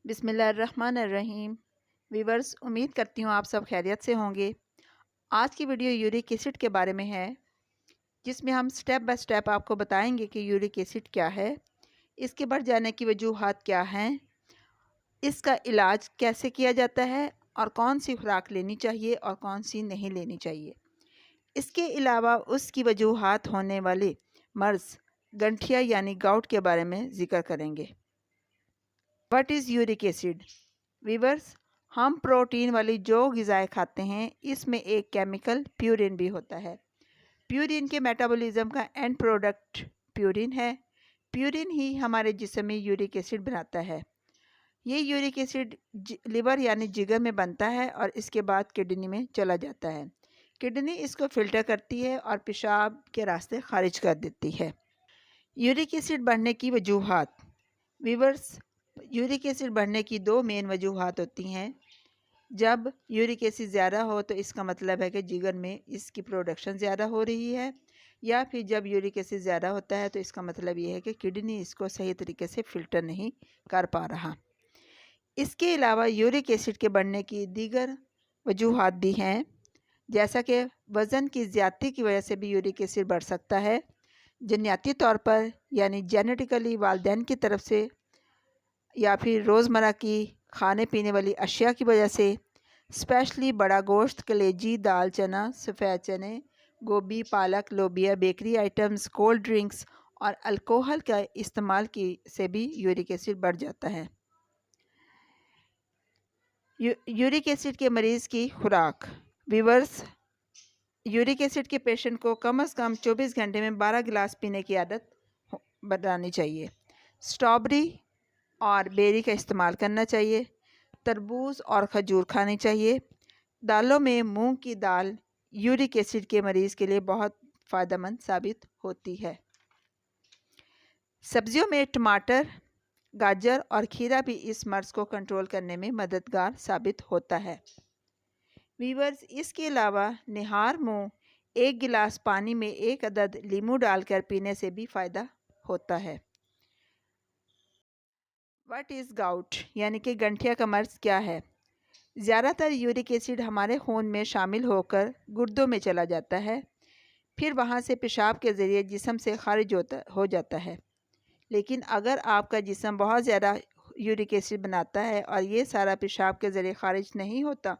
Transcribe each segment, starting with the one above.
बिस्मिल्लाहिर्रहमानिर्रहीम। वीवर्स, उम्मीद करती हूँ आप सब खैरियत से होंगे। आज की वीडियो यूरिक एसिड के बारे में है, जिसमें हम स्टेप बाय स्टेप आपको बताएंगे कि यूरिक एसिड क्या है, इसके बढ़ जाने की वजूहात क्या हैं, इसका इलाज कैसे किया जाता है और कौन सी खुराक लेनी चाहिए और कौन सी नहीं लेनी चाहिए। इसके अलावा उसकी वजूहात होने वाले मर्ज़ गंठिया यानी गाउट के बारे में ज़िक्र करेंगे। What is uric acid? Viewers, हम प्रोटीन वाली जो ग़िज़ाएँ खाते हैं, इसमें एक केमिकल प्यूरिन भी होता है। प्यूरिन के मेटाबॉलिज्म का एंड प्रोडक्ट प्यूरिन है। प्यूरिन ही हमारे जिस्म में यूरिक एसिड बनाता है। ये यूरिक एसिड लिवर यानी जिगर में बनता है और इसके बाद किडनी में चला जाता है। किडनी इसको फ़िल्टर करती है और पेशाब के रास्ते खारिज कर देती है। यूरिक एसिड बढ़ने की वजूहात। वीवर्स, यूरिक एसिड बढ़ने की दो मेन वजूहात होती हैं। जब यूरिक एसिड ज़्यादा हो तो इसका मतलब है कि जिगर में इसकी प्रोडक्शन ज़्यादा हो रही है, या फिर जब यूरिक एसिड ज़्यादा होता है तो इसका मतलब ये है कि किडनी इसको सही तरीके से फ़िल्टर नहीं कर पा रहा। इसके अलावा यूरिक एसिड के बढ़ने की दीगर वजूहात भी हैं, जैसा कि वज़न की ज़्यादती की वजह से भी यूरिक एसिड बढ़ सकता है। जन्याती तौर पर यानी जेनेटिकली वालिदैन की तरफ से, या फिर रोज़मर्रा की खाने पीने वाली अशिया की वजह से, स्पेशली बड़ा गोश्त, कलेजी, दाल, चना, सफ़ेद चने, गोभी, पालक, लोबिया, बेकरी आइटम्स, कोल्ड ड्रिंक्स और अल्कोहल का इस्तेमाल की से भी यूरिक एसिड बढ़ जाता है। यूरिक एसिड के मरीज़ की खुराक। वीवर्स, यूरिक एसिड के पेशेंट को कम से कम 24 घंटे में 12 गिलास पीने की आदत बनानी चाहिए। स्ट्रॉबेरी और बेरी का इस्तेमाल करना चाहिए। तरबूज और खजूर खानी चाहिए। दालों में मूंग की दाल यूरिक एसिड के मरीज़ के लिए बहुत फ़ायदेमंद साबित होती है। सब्जियों में टमाटर, गाजर और खीरा भी इस मर्ज़ को कंट्रोल करने में मददगार साबित होता है। वीवर्स, इसके अलावा निहार मुँह 1 गिलास पानी में 1 अदद लीमू डालकर पीने से भी फ़ायदा होता है। व्हाट इज़ गाउट यानी कि गंठिया का मर्ज़ क्या है? ज़्यादातर यूरिक एसिड हमारे खून में शामिल होकर गुर्दों में चला जाता है, फिर वहाँ से पेशाब के ज़रिए जिस्म से खारिज हो जाता है। लेकिन अगर आपका जिस्म बहुत ज़्यादा यूरिक एसिड बनाता है और ये सारा पेशाब के ज़रिए खारिज नहीं होता,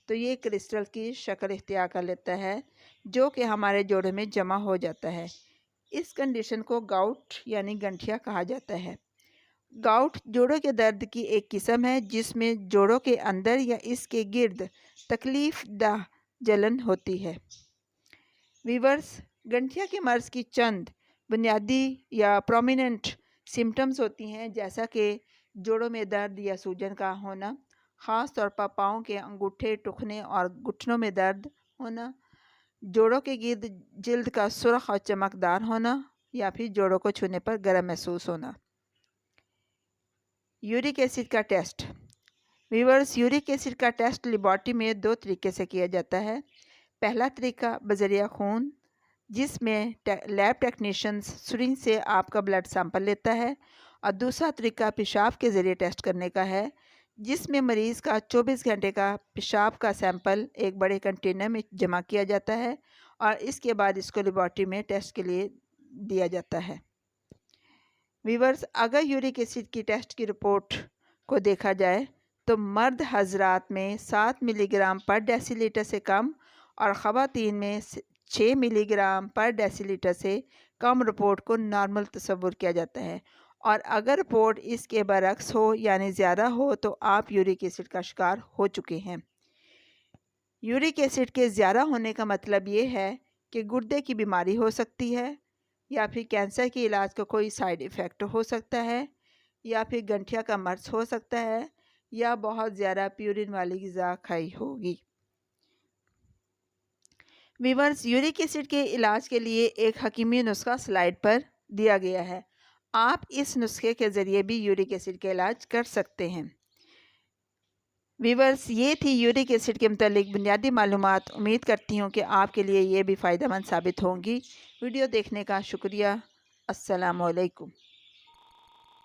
तो ये क्रिस्टल की शक्ल इख्तियार कर लेता है, जो कि हमारे जोड़ों में जमा हो जाता है। इस कंडीशन को गाउट यानी गंठिया कहा जाता है। गाउट जोड़ों के दर्द की एक किस्म है, जिसमें जोड़ों के अंदर या इसके गिर्द तकलीफ़दह जलन होती है। वीवर्स, गंठिया के मर्ज़ की चंद बुनियादी या प्रोमिनेंट सिम्टम्स होती हैं, जैसा कि जोड़ों में दर्द या सूजन का होना, ख़ास तौर पर पाँव के अंगूठे, टुखने और घुटनों में दर्द होना, जोड़ों के गिर्द जिल्द का सुर्ख और चमकदार होना, या फिर जोड़ों को छूने पर गर्म महसूस होना। यूरिक एसिड का टेस्ट। वीवर्स, यूरिक एसिड का टेस्ट लेबॉर्ट्री में 2 तरीके से किया जाता है। पहला तरीका बज़रिया खून, जिसमें लैब टेक्नीशियंस सिरिंज से आपका ब्लड सैंपल लेता है, और दूसरा तरीका पेशाब के ज़रिए टेस्ट करने का है, जिसमें मरीज़ का 24 घंटे का पेशाब का सैंपल एक बड़े कंटेनर में जमा किया जाता है और इसके बाद इसको लेबॉर्ट्री में टेस्ट के लिए दिया जाता है। वीवर्स, अगर यूरिक एसिड की टेस्ट की रिपोर्ट को देखा जाए तो मर्द हजरात में 7 मिलीग्राम पर डेसीलीटर से कम और ख़वातीन में 6 मिलीग्राम पर डेसीलीटर से कम रिपोर्ट को नॉर्मल तस्वुर किया जाता है, और अगर रिपोर्ट इसके बरक्स हो यानी ज़्यादा हो तो आप यूरिक एसिड का शिकार हो चुके हैं। यूरिक एसिड के ज़्यादा होने का मतलब ये है कि गुर्दे की बीमारी हो सकती है, या फिर कैंसर के इलाज का कोई साइड इफ़ेक्ट हो सकता है, या फिर गंठिया का मर्ज़ हो सकता है, या बहुत ज़्यादा प्यूरिन वाली ग़िज़ा खाई होगी। वीवर्स, यूरिक एसिड के इलाज के लिए एक हकीमी नुस्खा स्लाइड पर दिया गया है। आप इस नुस्खे के ज़रिए भी यूरिक एसिड का इलाज कर सकते हैं। वीवर्स, ये थी यूरिक एसिड के मुतालिक बुनियादी मालूमात। उम्मीद करती हूँ कि आपके लिए ये भी फ़ायदेमंद साबित होंगी। वीडियो देखने का शुक्रिया। अस्सलामु अलैकुम।